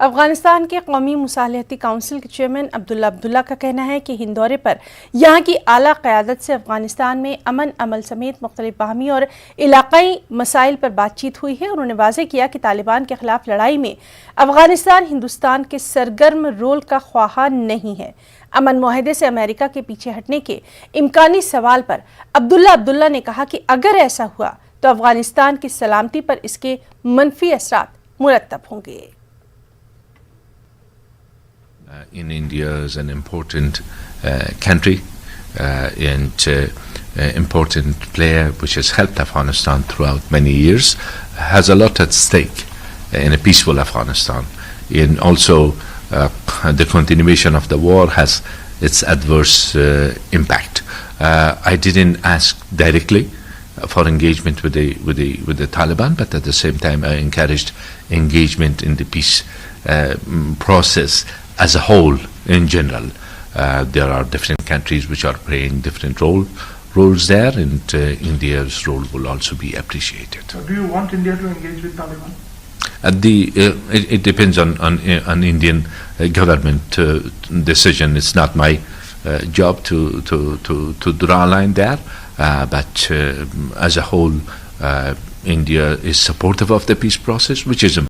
افغانستان کے قومی مصالحتی کونسل کے چیئرمین عبداللہ کا کہنا ہے کہ ہند دورے پر یہاں کی اعلی قیادت سے افغانستان میں امن عمل سمیت مختلف باہمی اور علاقائی مسائل پر بات چیت ہوئی ہے. انہوں نے واضح کیا کہ طالبان کے خلاف لڑائی میں افغانستان ہندوستان کے سرگرم رول کا خواہاں نہیں ہے. امن معاہدے سے امریکہ کے پیچھے ہٹنے کے امکانی سوال پر عبداللہ نے کہا کہ اگر ایسا ہوا تو افغانستان کی سلامتی پر اس کے منفی اثرات مرتب ہوں گے. In India is an important country and important player which has helped Afghanistan throughout many years, has a lot at stake in a peaceful Afghanistan. And also the continuation of the war has its adverse impact. I didn't ask directly for engagement with the Taliban, but at the same time I encouraged engagement in the peace process as a whole in general. There are different countries which are playing different roles there, and India's role will also be appreciated. So do you want India to engage with Taliban? It depends on Indian government decision. It's not my job to draw a line there, but as a whole, India is supportive of the peace process, which is important.